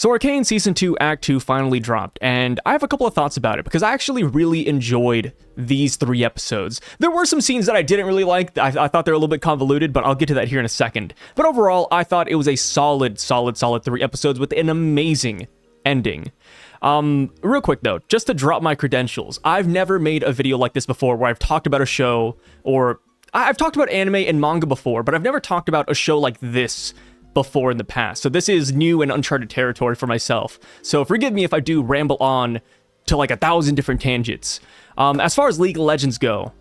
So Arcane Season 2 Act 2 finally dropped, and I have a couple of thoughts about it, because I actually really enjoyed these 3 episodes. There were some scenes that I didn't really like. I thought they were a little bit convoluted, but I'll get to that here in a second. But overall, I thought it was a solid 3 episodes with an amazing ending. Real quick though, just to drop my credentials, I've never made a video like this before where I've talked about a show, or I've talked about anime and manga before, but I've never talked about a show like this before in the past. So this is new and uncharted territory for myself. So forgive me if I do ramble on to like 1,000 different tangents. As far as League of Legends go,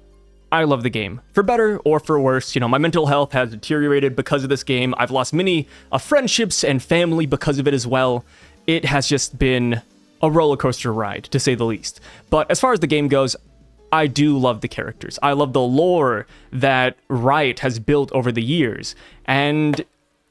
I love the game. For better or for worse, my mental health has deteriorated because of this game. I've lost many friendships and family because of it as well. It has just been a roller coaster ride, to say the least. But as far as the game goes, I do love the characters. I love the lore that Riot has built over the years. And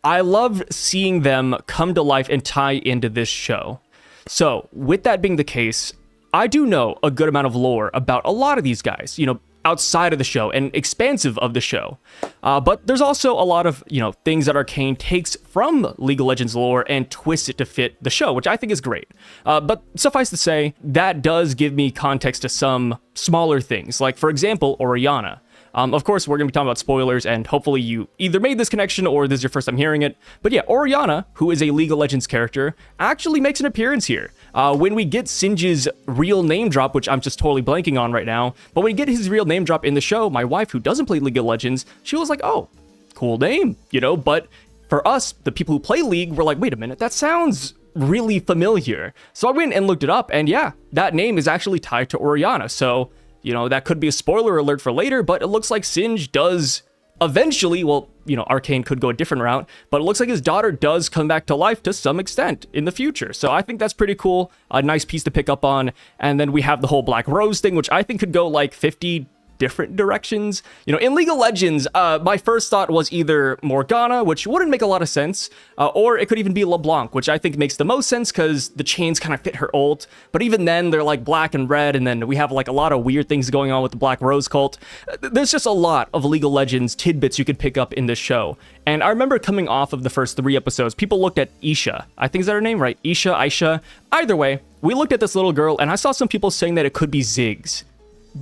I love seeing them come to life and tie into this show. So, with that being the case, I do know a good amount of lore about a lot of these guys, outside of the show and expansive of the show. But there's also a lot of, things that Arcane takes from League of Legends lore and twists it to fit the show, which I think is great. But suffice to say, that does give me context to some smaller things, like, for example, Orianna. Of course, we're going to be talking about spoilers, and hopefully you either made this connection or this is your first time hearing it. But yeah, Orianna, who is a League of Legends character, actually makes an appearance here. When we get Singe's real name drop, which I'm just totally blanking on right now, but when we get his real name drop in the show, my wife, who doesn't play League of Legends, she was like, oh, cool name, but for us, the people who play League, were like, wait a minute, that sounds really familiar. So I went and looked it up, and yeah, that name is actually tied to Orianna, so that could be a spoiler alert for later, but it looks like Singe does eventually, Arcane could go a different route, but it looks like his daughter does come back to life to some extent in the future. So I think that's pretty cool, a nice piece to pick up on. And then we have the whole Black Rose thing, which I think could go like 50 different directions. In League of Legends, my first thought was either Morgana, which wouldn't make a lot of sense, or it could even be LeBlanc, which I think makes the most sense because the chains kind of fit her ult. But even then, they're like black and red, and then we have like a lot of weird things going on with the Black Rose cult. There's just a lot of League of Legends tidbits you could pick up in this show. And I remember coming off of the first 3 episodes, people looked at Isha. I think is that her name, right? Aisha. Either way, we looked at this little girl, and I saw some people saying that it could be Ziggs.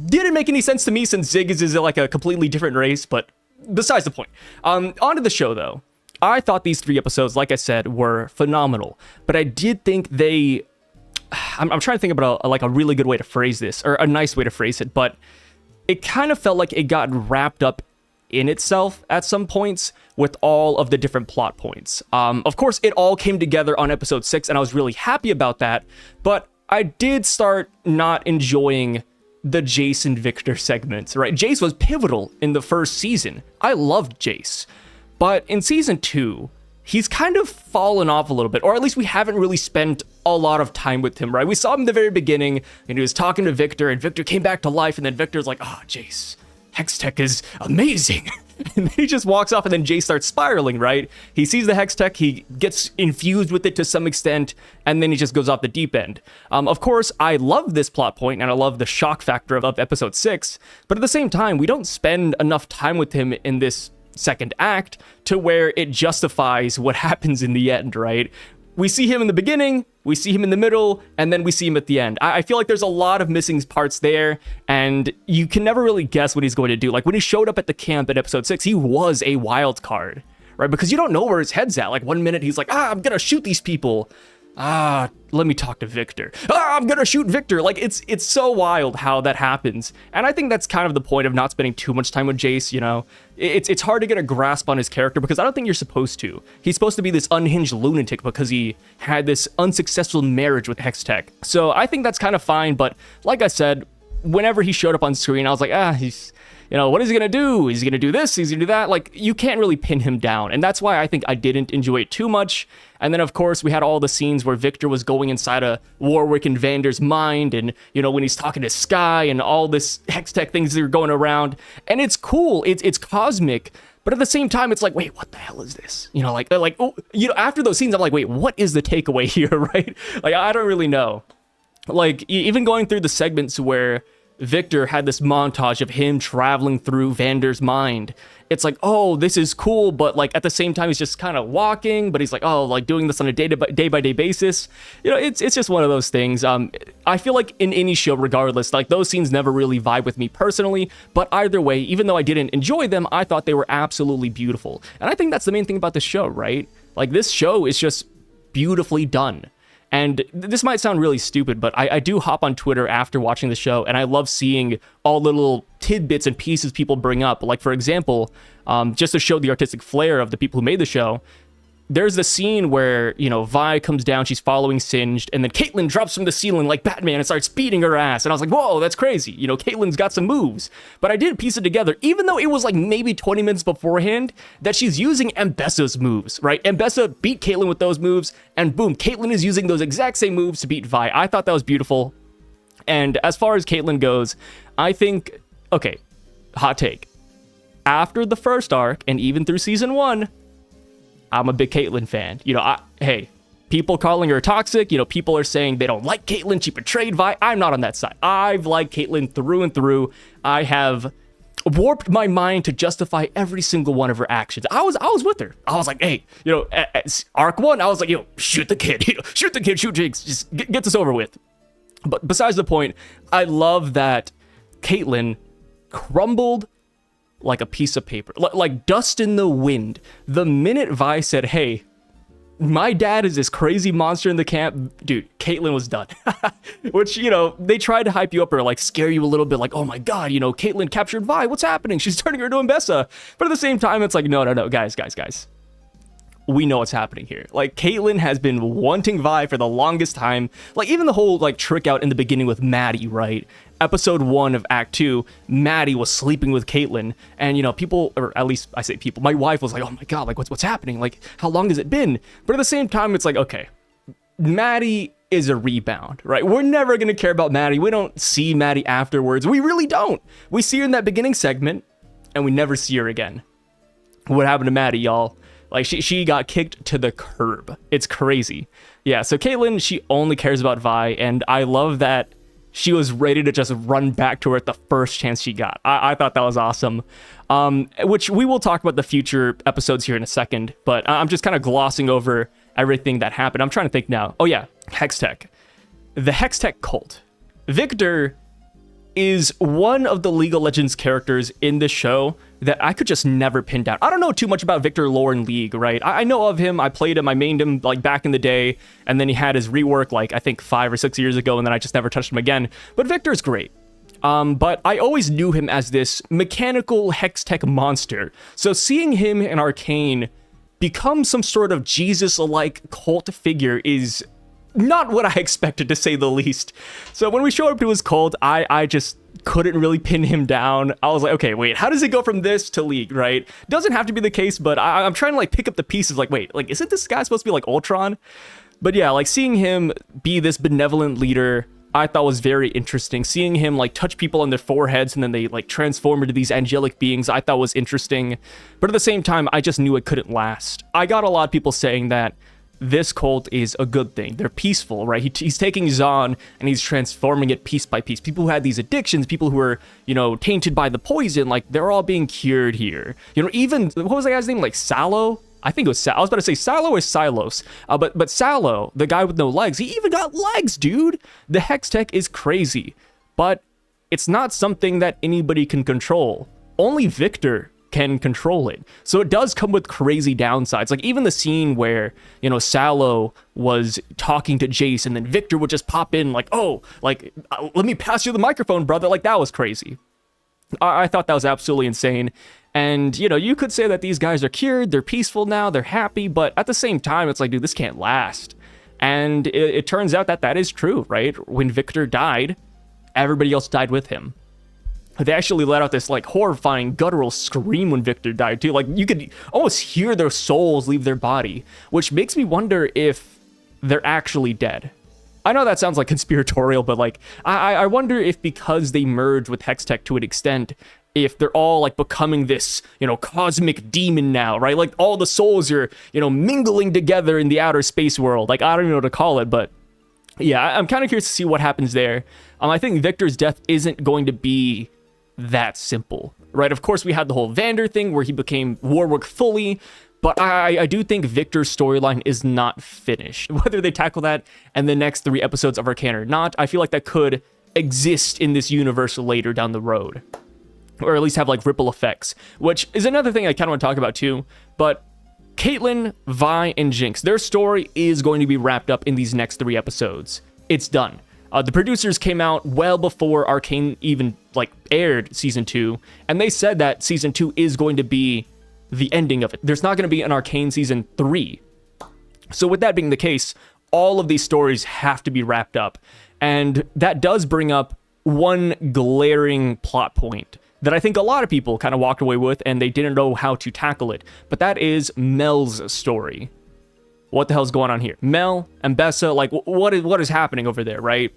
Didn't make any sense to me since Ziggs is like a completely different race, but besides the point. Onto the show though. I thought these 3 episodes, like I said, were phenomenal, but I did think I'm trying to think about a really good way to phrase this, or a nice way to phrase it, but it kind of felt like it got wrapped up in itself at some points with all of the different plot points. Of course, it all came together on episode 6, and I was really happy about that, but I did start not enjoying the Jace and Victor segments, right? Jace was pivotal in the first season. I loved Jace. But in season 2, he's kind of fallen off a little bit, or at least we haven't really spent a lot of time with him, right? We saw him in the very beginning, and he was talking to Victor, and Victor came back to life, and then Victor's like, Jace, Hextech is amazing. And then he just walks off, and then Jace starts spiraling, right? He sees the Hextech, he gets infused with it to some extent, and then he just goes off the deep end. Of course, I love this plot point, and I love the shock factor of episode 6, but at the same time, we don't spend enough time with him in this second act to where it justifies what happens in the end, right? We see him in the beginning, we see him in the middle, and then we see him at the end. I feel like there's a lot of missing parts there, and you can never really guess what he's going to do. Like when he showed up at the camp in episode 6, he was a wild card, right? Because you don't know where his head's at. Like one minute he's like, I'm gonna shoot these people. Let me talk to Victor. I'm gonna shoot Victor. Like it's so wild how that happens. And I think that's kind of the point of not spending too much time with Jace, It's hard to get a grasp on his character because I don't think you're supposed to. He's supposed to be this unhinged lunatic because he had this unsuccessful marriage with Hextech. So I think that's kind of fine, but like I said, whenever he showed up on screen, I was like, he's what is he gonna do? He's gonna do this, he's gonna do that. Like, you can't really pin him down. And that's why I think I didn't enjoy it too much. And then, of course, we had all the scenes where Victor was going inside of Warwick and Vander's mind. And, when he's talking to Sky and all this Hextech things that are going around. And it's cool. It's cosmic. But at the same time, it's like, wait, what the hell is this? After those scenes, I'm like, wait, what is the takeaway here, right? Like, I don't really know. Like, even going through the segments where Victor had this montage of him traveling through Vander's mind. It's like, oh, this is cool, but like at the same time, he's just kind of walking, but he's like, oh, like doing this on a day-by-day basis. You know, it's just one of those things. I feel like in any show, regardless, like those scenes never really vibe with me personally, but either way, even though I didn't enjoy them, I thought they were absolutely beautiful. And I think that's the main thing about the show, right? Like this show is just beautifully done. And this might sound really stupid, but I do hop on Twitter after watching the show, and I love seeing all the little tidbits and pieces people bring up. Like, for example, just to show the artistic flair of the people who made the show, there's the scene where, you know, Vi comes down, she's following Singed, and then Caitlyn drops from the ceiling like Batman and starts beating her ass. And I was like, whoa, that's crazy. You know, Caitlyn's got some moves. But I did piece it together, even though it was like maybe 20 minutes beforehand, that she's using Ambessa's moves, right? Ambessa beat Caitlyn with those moves, and boom, Caitlyn is using those exact same moves to beat Vi. I thought that was beautiful. And as far as Caitlyn goes, I think, okay, hot take. After the first arc, and even through season 1, I'm a big Caitlyn fan. You know, hey, people calling her toxic, you know, people are saying they don't like Caitlyn, she betrayed Vi. I'm not on that side. I've liked Caitlyn through and through. I have warped my mind to justify every single one of her actions. I was with her. I was like, hey, you know, at arc 1, I was like, yo, shoot the kid, you know, shoot the kid, shoot Jinx, just get this over with. But besides the point, I love that Caitlyn crumbled like a piece of paper, like dust in the wind. The minute Vi said, hey, my dad is this crazy monster in the camp, dude, Caitlyn was done. Which, you know, they tried to hype you up or like scare you a little bit, like, oh my god, you know, Caitlyn captured Vi, what's happening? She's turning her into Ambessa. But at the same time, it's like, no, guys. We know what's happening here. Like, Caitlyn has been wanting Vi for the longest time. Like, even the whole, like, trick out in the beginning with Maddie, right? Episode 1 of Act 2, Maddie was sleeping with Caitlyn. And, you know, people, or at least I say people, my wife was like, oh my god, like, what's happening? Like, how long has it been? But at the same time, it's like, okay, Maddie is a rebound, right? We're never going to care about Maddie. We don't see Maddie afterwards. We really don't. We see her in that beginning segment, and we never see her again. What happened to Maddie, y'all? Like, she got kicked to the curb. It's crazy. Yeah, so Caitlyn, she only cares about Vi, and I love that she was ready to just run back to her at the first chance she got. I thought that was awesome. Which we will talk about the future episodes here in a second, but I'm just kind of glossing over everything that happened. I'm trying to think now. Oh yeah, Hextech. The Hextech cult. Victor is one of the League of Legends characters in the show that I could just never pin down. I don't know too much about Victor lore in League, right? I know of him, I played him, I mained him like back in the day, and then he had his rework like I think 5 or 6 years ago, and then I just never touched him again. But Victor's great. But I always knew him as this mechanical Hextech monster. So seeing him in Arcane become some sort of Jesus-like cult figure is not what I expected, to say the least. So when we showed up to his cult, I just couldn't really pin him down. I was like, okay, wait, how does it go from this to League, right? Doesn't have to be the case, but I'm trying to like pick up the pieces, like, wait, like, isn't this guy supposed to be like Ultron? But yeah, like seeing him be this benevolent leader, I thought was very interesting. Seeing him like touch people on their foreheads and then they like transform into these angelic beings, I thought was interesting. But at the same time, I just knew it couldn't last. I got a lot of people saying that this cult is a good thing. They're peaceful, right? He's taking Zon and he's transforming it piece by piece. People who had these addictions, people who are, you know, tainted by the poison, like they're all being cured here. You know, even, what was that guy's name? Like Sallow? I think it was I was about to say Sallow or Silos. But Sallow, the guy with no legs, he even got legs, dude. The Hextech is crazy, but it's not something that anybody can control. Only Victor can control it. So it does come with crazy downsides. Like even the scene where, you know, Sallow was talking to Jace and then Victor would just pop in like, oh, like, let me pass you the microphone, brother. Like that was crazy. I thought that was absolutely insane. And, you know, you could say that these guys are cured, they're peaceful now, they're happy, but at the same time, it's like, dude, this can't last. And it turns out that that is true, right? When Victor died, everybody else died with him. They actually let out this like horrifying guttural scream when Victor died too. Like you could almost hear their souls leave their body, which makes me wonder if they're actually dead. I know that sounds like conspiratorial, but like I wonder if because they merged with Hextech to an extent, if they're all like becoming this, you know, cosmic demon now, right? Like all the souls are, you know, mingling together in the outer space world. Like I don't even know what to call it, but yeah, I'm kind of curious to see what happens there. I think Victor's death isn't going to be that simple, right? Of course, we had the whole Vander thing where he became Warwick fully, but I do think Victor's storyline is not finished. Whether they tackle that in the next 3 episodes of Arcane or not, I feel like that could exist in this universe later down the road, or at least have like ripple effects, which is another thing I kind of want to talk about too. But Caitlyn, Vi, and Jinx, their story is going to be wrapped up in these next 3 episodes. It's done. The producers came out well before Arcane even like aired season 2, and they said that season 2 is going to be the ending of it. There's not going to be an Arcane season 3. So with that being the case, all of these stories have to be wrapped up. And that does bring up one glaring plot point that I think a lot of people kind of walked away with and they didn't know how to tackle it. But that is Mel's story. What the hell's going on here? Mel and Bessa, like, what is happening over there, right?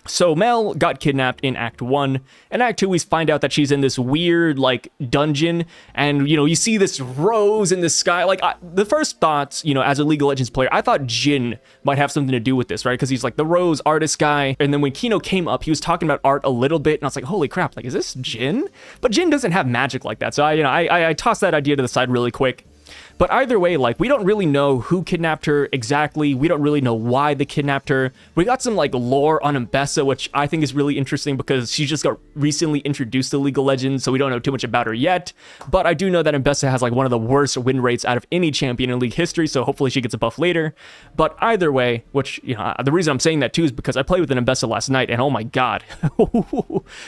So Mel got kidnapped in Act 1. In Act 2, we find out that she's in this weird, like, dungeon. And, you know, you see this rose in the sky. Like, the first thoughts, you know, as a League of Legends player, I thought Jin might have something to do with this, right? Because he's, like, the rose artist guy. And then when Kino came up, he was talking about art a little bit. And I was like, holy crap, like, is this Jin? But Jin doesn't have magic like that. So, I tossed that idea to the side really quick. But either way, like, we don't really know who kidnapped her exactly. We don't really know why they kidnapped her. We got some, like, lore on Mbessa, which I think is really interesting because she just got recently introduced to League of Legends, so we don't know too much about her yet. But I do know that Mbessa has, like, one of the worst win rates out of any champion in League history, so hopefully she gets a buff later. But either way, which, you know, the reason I'm saying that, too, is because I played with an Mbessa last night, and oh my god,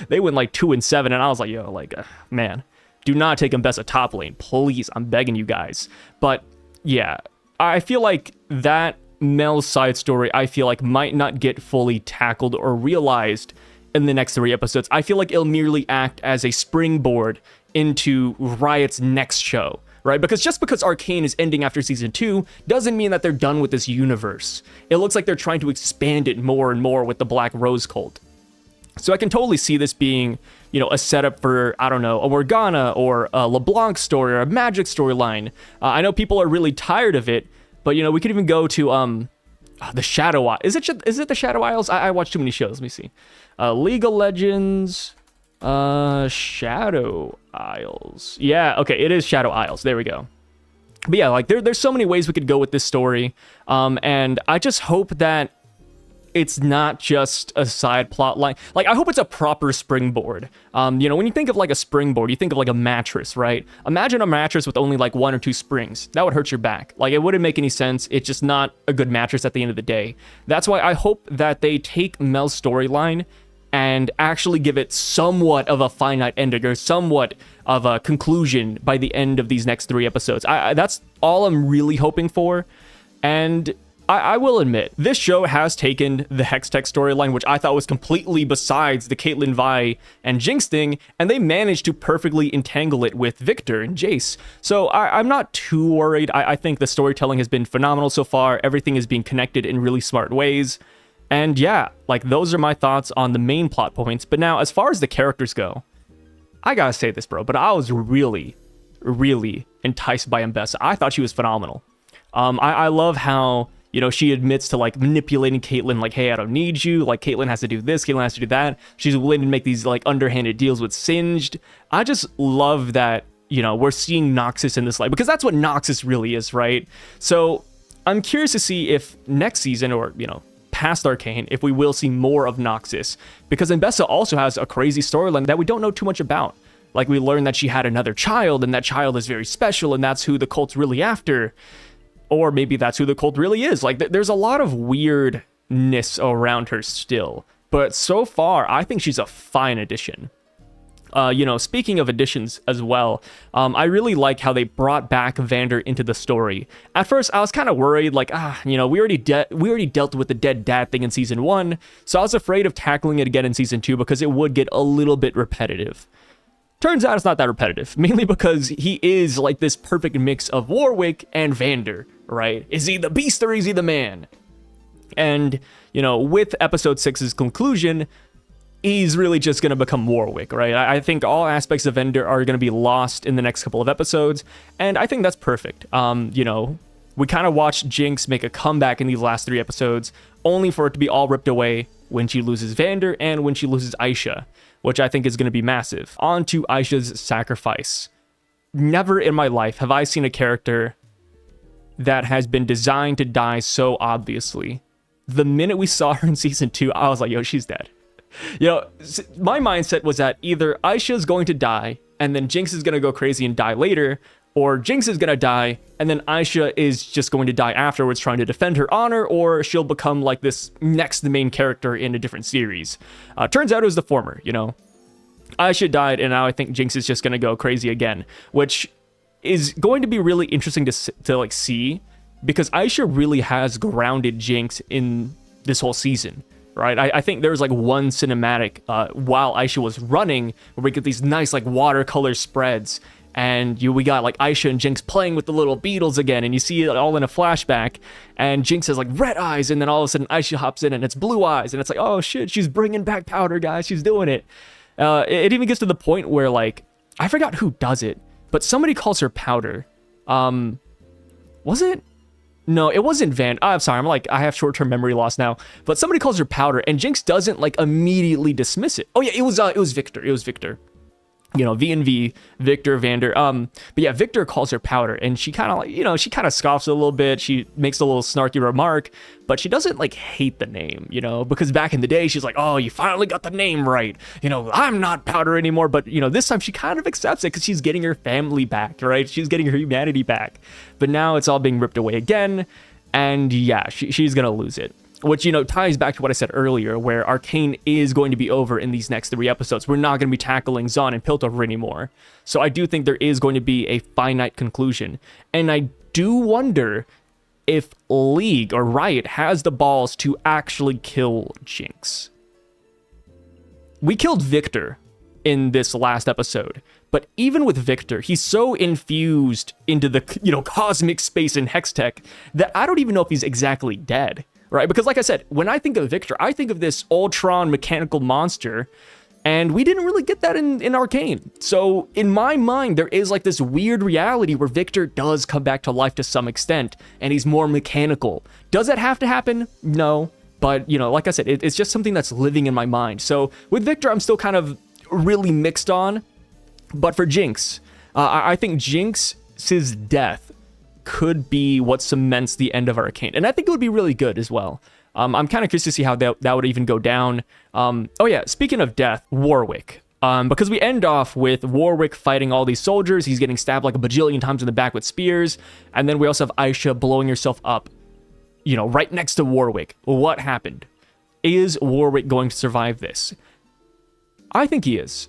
they went, like, 2-7, and I was like, yo, like, man. Do not take Mbessa top lane, please. I'm begging you guys. But yeah, I feel like that Mel's side story, I feel like might not get fully tackled or realized in the next 3 episodes. I feel like it'll merely act as a springboard into Riot's next show, right? Because just because Arcane is ending after season 2 doesn't mean that they're done with this universe. It looks like they're trying to expand it more and more with the Black Rose cult. So I can totally see this being, you know, a setup for, I don't know, a Morgana or a LeBlanc story or a Magic storyline. I know people are really tired of it, but, you know, we could even go to the Shadow Isles. Is it the Shadow Isles? I watch too many shows. Let me see. League of Legends, Shadow Isles. Yeah, okay, it is Shadow Isles. There we go. But yeah, like there's so many ways we could go with this story, and I just hope that it's not just a side plot line. Like, I hope it's a proper springboard. You know, when you think of like a springboard, you think of like a mattress, right? Imagine a mattress with only like 1 or 2 springs. That would hurt your back. Like, it wouldn't make any sense. It's just not a good mattress at the end of the day. That's why I hope that they take Mel's storyline and actually give it somewhat of a finite ending or somewhat of a conclusion by the end of these next 3 episodes. That's all I'm really hoping for. And I will admit, this show has taken the Hextech storyline, which I thought was completely besides the Caitlyn, Vi, and Jinx thing, and they managed to perfectly entangle it with Victor and Jace. So I'm not too worried. I think the storytelling has been phenomenal so far. Everything is being connected in really smart ways. And yeah, like, those are my thoughts on the main plot points. But now, as far as the characters go, I gotta say this, bro, but I was really, really enticed by Mbessa. I thought she was phenomenal. I love how, you know, she admits to, like, manipulating Caitlyn, like, hey, I don't need you, like, Caitlyn has to do this, Caitlyn has to do that. She's willing to make these, like, underhanded deals with Singed. I just love that, you know, we're seeing Noxus in this light, because that's what Noxus really is, right? So I'm curious to see if next season, or, you know, past Arcane, if we will see more of Noxus, because Mbessa also has a crazy storyline that we don't know too much about. Like, we learned that she had another child, and that child is very special, and that's who the cult's really after. Or maybe that's who the cult really is. Like, there's a lot of weirdness around her still. But so far, I think she's a fine addition. You know, speaking of additions as well, I really like how they brought back Vander into the story. At first, I was kind of worried, like, you know, we already dealt with the dead dad thing in season 1, so I was afraid of tackling it again in season 2 because it would get a little bit repetitive. Turns out it's not that repetitive, mainly because he is like this perfect mix of Warwick and Vander, right? Is he the beast or is he the man? And, you know, with episode 6's conclusion, he's really just going to become Warwick, right? I think all aspects of Vander are going to be lost in the next couple of episodes, and I think that's perfect. You know, we kind of watched Jinx make a comeback in these last 3 episodes. only for it to be all ripped away when she loses Vander and when she loses Aisha, which I think is going to be massive. On to Aisha's sacrifice. Never in my life have I seen a character that has been designed to die so obviously. The minute we saw her in season 2, I was like, yo, she's dead. You know, my mindset was that either Aisha's going to die and then Jinx is going to go crazy and die later, or Jinx is going to die and then Aisha is just going to die afterwards trying to defend her honor, or she'll become like this next main character in a different series. Turns out it was the former, you know. Aisha died and now I think Jinx is just going to go crazy again, which is going to be really interesting to like see, because Aisha really has grounded Jinx in this whole season. Right, I think there was like one cinematic while Aisha was running where we get these nice like watercolor spreads, and we got like Aisha and Jinx playing with the little beetles again, and you see it all in a flashback, and Jinx has like red eyes, and then all of a sudden Aisha hops in and it's blue eyes, and it's like, oh shit, she's bringing back powder, guys, she's doing it. It even gets to the point where like, I forgot who does it, but somebody calls her powder. Was it? No, it wasn't Van. I'm sorry, I have short-term memory loss now. But somebody calls her powder, and Jinx doesn't like immediately dismiss it. Oh yeah, it was Victor. It was Victor. You know, V&V, Victor, Vander. But yeah, Victor calls her powder, and she kind of like, you know, she kind of scoffs a little bit. She makes a little snarky remark, but she doesn't like hate the name, you know, because back in the day, she's like, oh, you finally got the name right. You know, I'm not powder anymore. But, you know, this time she kind of accepts it because she's getting her family back, right? She's getting her humanity back. But now it's all being ripped away again. And yeah, she's going to lose it. Which, you know, ties back to what I said earlier, where Arcane is going to be over in these next 3 episodes. We're not going to be tackling Zaun and Piltover anymore. So I do think there is going to be a finite conclusion. And I do wonder if League or Riot has the balls to actually kill Jinx. We killed Victor in this last episode, but even with Victor, he's so infused into the, you know, cosmic space in Hextech that I don't even know if he's exactly dead. Right, because like I said, when I think of Victor, I think of this Ultron mechanical monster, and we didn't really get that in Arcane. So in my mind, there is like this weird reality where Victor does come back to life to some extent, and he's more mechanical. Does that have to happen? No, but you know, like I said, it's just something that's living in my mind. So with Victor, I'm still kind of really mixed on, but for Jinx, I think Jinx's death could be what cements the end of Arcane, and I think it would be really good as well. I'm kind of curious to see how that would even go down. Oh yeah, speaking of death, Warwick. Because we end off with Warwick fighting all these soldiers. He's getting stabbed like a bajillion times in the back with spears, and then we also have Aisha blowing herself up, you know, right next to Warwick. What happened? Is Warwick going to survive this? I think he is.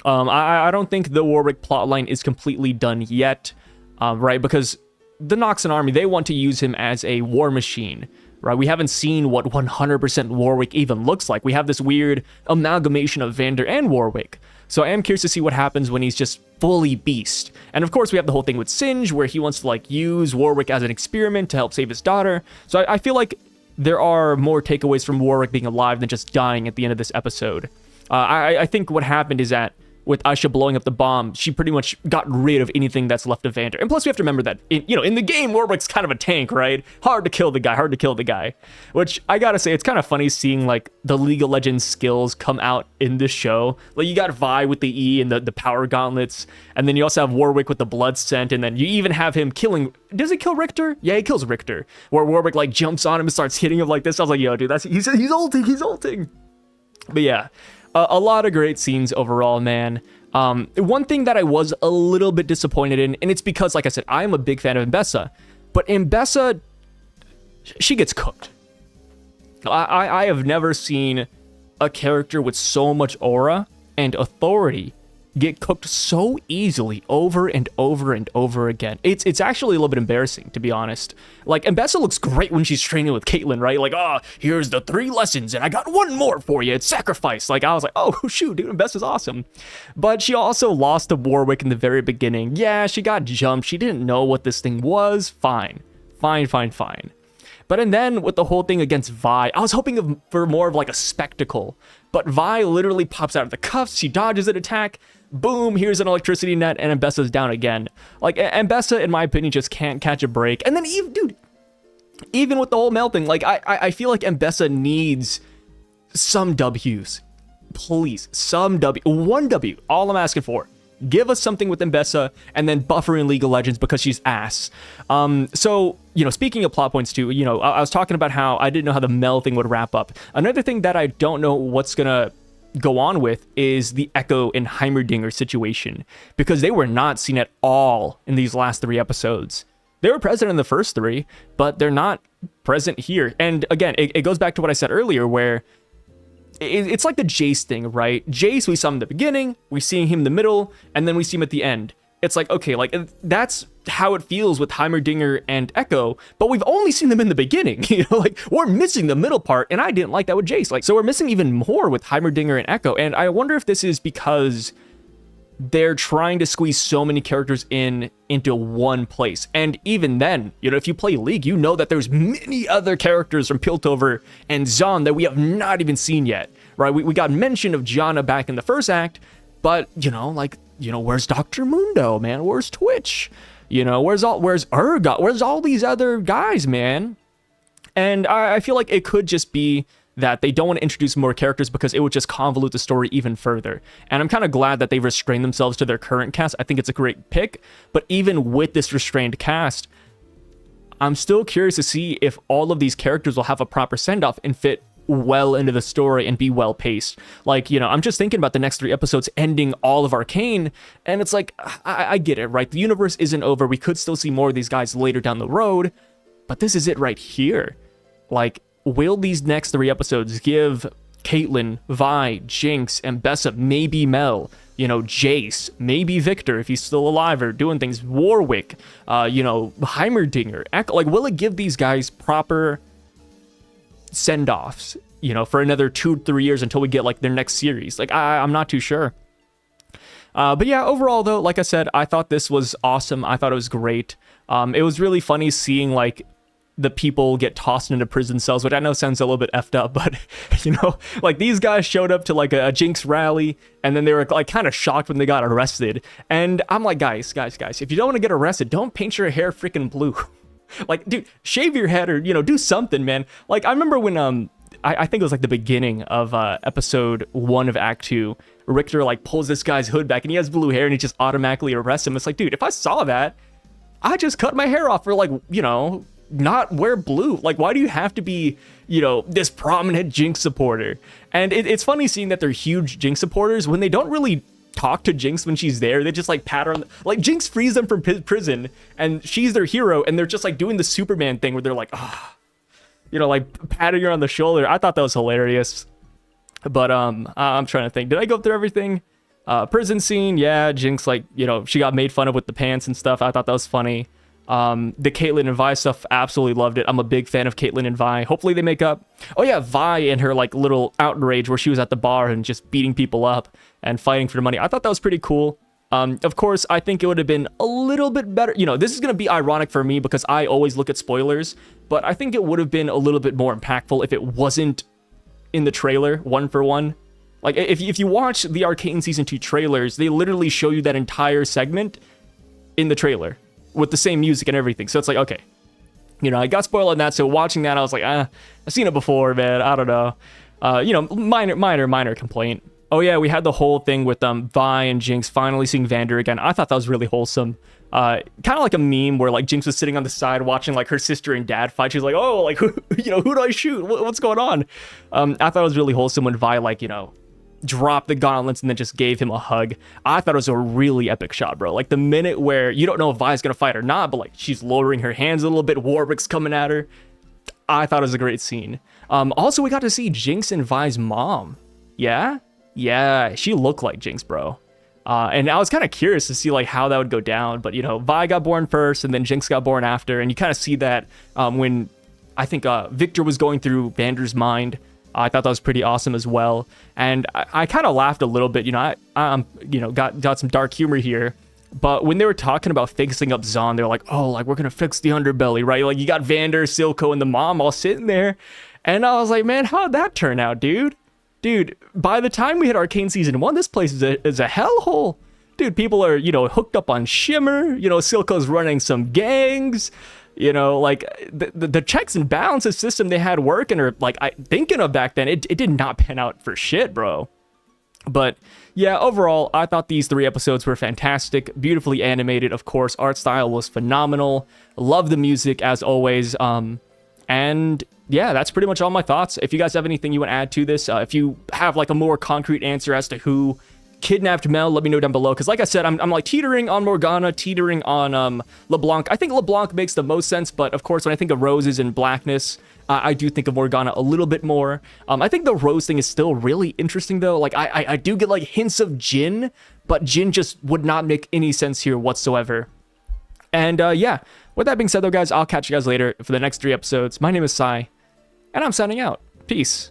I don't think the Warwick plotline is completely done yet, right? Because the Noxan army, they want to use him as a war machine, right? We haven't seen what 100% Warwick even looks like. We have this weird amalgamation of Vander and Warwick. So I am curious to see what happens when he's just fully beast. And of course, we have the whole thing with Singe, where he wants to like use Warwick as an experiment to help save his daughter. So I feel like there are more takeaways from Warwick being alive than just dying at the end of this episode. I think what happened is that with Aisha blowing up the bomb, she pretty much got rid of anything that's left of Vander. And plus, we have to remember that, in the game, Warwick's kind of a tank, right? Hard to kill the guy. Which, I gotta say, it's kind of funny seeing, like, the League of Legends skills come out in this show. Like, you got Vi with the E and the power gauntlets, and then you also have Warwick with the blood scent, and then you even have him killing... Does he kill Richter? Yeah, he kills Richter. Where Warwick, like, jumps on him and starts hitting him like this. I was like, yo, dude, he's ulting. But yeah... a lot of great scenes overall, man. One thing that I was a little bit disappointed in, and it's because, like I said, I'm a big fan of Mbessa, but Mbessa, she gets cooked. I have never seen a character with so much aura and authority get cooked so easily over and over and over again. It's actually a little bit embarrassing, to be honest. Like, Mbessa looks great when she's training with Caitlyn, right? Like, here's the 3 lessons, and I got one more for you. It's sacrifice. Like, I was like, oh, shoot, dude, Mbessa's awesome. But she also lost to Warwick in the very beginning. Yeah, she got jumped. She didn't know what this thing was. Fine. But and then with the whole thing against Vi, I was hoping for more of like a spectacle. But Vi literally pops out of the cuffs. She dodges an attack. Boom, here's an electricity net, and Mbessa's down again. Like, Mbessa, in my opinion, just can't catch a break. And then, even with the whole Mel thing, like, I feel like Mbessa needs some W's. Please, some one W, all I'm asking for. Give us something with Mbessa, and then buff her in League of Legends because she's ass. So, you know, speaking of plot points too, you know, I was talking about how I didn't know how the Mel thing would wrap up. Another thing that I don't know what's gonna go on with is the Echo and Heimerdinger situation, because they were not seen at all in these last 3 episodes. They were present in the first 3, but they're not present here. And again, it goes back to what I said earlier, where it's like the Jace thing, right? Jace, we saw him in the beginning, we see him in the middle, and then we see him at the end. It's like, okay, like, that's how it feels with Heimerdinger and Echo, but we've only seen them in the beginning, you know, like, we're missing the middle part, and I didn't like that with Jace. Like, so we're missing even more with Heimerdinger and Echo, and I wonder if this is because they're trying to squeeze so many characters into one place. And even then, you know, if you play League, you know that there's many other characters from Piltover and Zon that we have not even seen yet, right? We got mention of Janna back in the first act, but, you know, like, you know, where's Dr. Mundo, man? Where's Twitch? You know, where's Urgot? Where's all these other guys, man? And I feel like it could just be that they don't want to introduce more characters because it would just convolute the story even further. And I'm kind of glad that they've restrained themselves to their current cast. I think it's a great pick, but even with this restrained cast, I'm still curious to see if all of these characters will have a proper send-off and fit well into the story and be well paced. Like, you know, I'm just thinking about the next 3 episodes ending all of Arcane, and it's like, I get it, right? The universe isn't over. We could still see more of these guys later down the road, but this is it right here. Like, will these next 3 episodes give Caitlyn, Vi, Jinx, Mbessa, maybe Mel, you know, Jace, maybe Victor if he's still alive or doing things, Warwick, you know, Heimerdinger, Echo, like, will it give these guys proper send-offs, you know, for another 2-3 years until we get like their next series? Like, I'm not too sure. But yeah, overall though, like I said, I thought this was awesome. I thought it was great. It was really funny seeing like the people get tossed into prison cells, which I know sounds a little bit effed up, but, you know, like, these guys showed up to like a Jinx rally, and then they were like kind of shocked when they got arrested. And I'm like, guys, if you don't want to get arrested, don't paint your hair freaking blue. Like, dude, shave your head, or, you know, do something, man. Like, I remember when I think it was like the beginning of episode 1 of Act 2, Richter like pulls this guy's hood back and he has blue hair and he just automatically arrests him. It's like, dude, if I saw that, I just cut my hair off for, like, you know, not wear blue. Like, why do you have to be, you know, this prominent Jinx supporter? And it's funny seeing that they're huge Jinx supporters when they don't really talk to Jinx when she's there. They just like pat her on like, Jinx frees them from prison and she's their hero, and they're just like doing the Superman thing where they're like, you know, like patting her on the shoulder. I thought that was hilarious. But I'm trying to think, did I go through everything? Prison scene, yeah. Jinx, like, you know, she got made fun of with the pants and stuff. I thought that was funny. The Caitlyn and Vi stuff, absolutely loved it. I'm a big fan of Caitlyn and Vi. Hopefully they make up. Oh yeah, Vi and her like little outrage where she was at the bar and just beating people up and fighting for money. I thought that was pretty cool. Of course, I think it would have been a little bit better. You know, this is going to be ironic for me because I always look at spoilers, but I think it would have been a little bit more impactful if it wasn't in the trailer, 1-for-1. Like, if you watch the Arcane Season 2 trailers, they literally show you that entire segment in the trailer with the same music and everything. So it's like, okay, you know, I got spoiled on that. So watching that, I was like, I've seen it before, man. I don't know. You know, minor complaint. Oh yeah, we had the whole thing with Vi and Jinx finally seeing Vander again. I thought that was really wholesome. Kind of like a meme where like Jinx was sitting on the side watching like her sister and dad fight. She's like, oh, like, who do I shoot? What's going on? I thought it was really wholesome when Vi, like, you know, dropped the gauntlets and then just gave him a hug. I thought it was a really epic shot, bro. Like, the minute where you don't know if Vi's gonna fight or not, but like she's lowering her hands a little bit, Warwick's coming at her. I thought it was a great scene. Also, we got to see Jinx and Vi's mom. Yeah, she looked like Jinx, bro. And I was kind of curious to see like how that would go down, but, you know, Vi got born first and then Jinx got born after, and you kind of see that when I think Victor was going through Vander's mind. I thought that was pretty awesome as well, and I kind of laughed a little bit. You know, I you know, got some dark humor here, but when they were talking about fixing up Zon, they're like, oh, like, we're gonna fix the underbelly, right? Like, you got Vander, Silco, and the mom all sitting there, and I was like, man, how'd that turn out, dude? Dude, by the time we hit Arcane Season 1, this place is a hellhole. Dude, people are, you know, hooked up on Shimmer. You know, Silco's running some gangs. You know, like the checks and balances system they had working, or like thinking of back then, it did not pan out for shit, bro. But yeah, overall, I thought these 3 episodes were fantastic, beautifully animated. Of course, art style was phenomenal. Love the music as always. And yeah, that's pretty much all my thoughts. If you guys have anything you want to add to this, if you have like a more concrete answer as to who kidnapped Mel, let me know down below. Because like I said, I'm like teetering on Morgana, teetering on LeBlanc. I think LeBlanc makes the most sense, but of course, when I think of roses and blackness, I do think of Morgana a little bit more. I think the rose thing is still really interesting though. Like I do get like hints of Jin, but Jin just would not make any sense here whatsoever. And yeah, with that being said though, guys, I'll catch you guys later for the next 3 episodes. My name is Sai, and I'm signing out. Peace.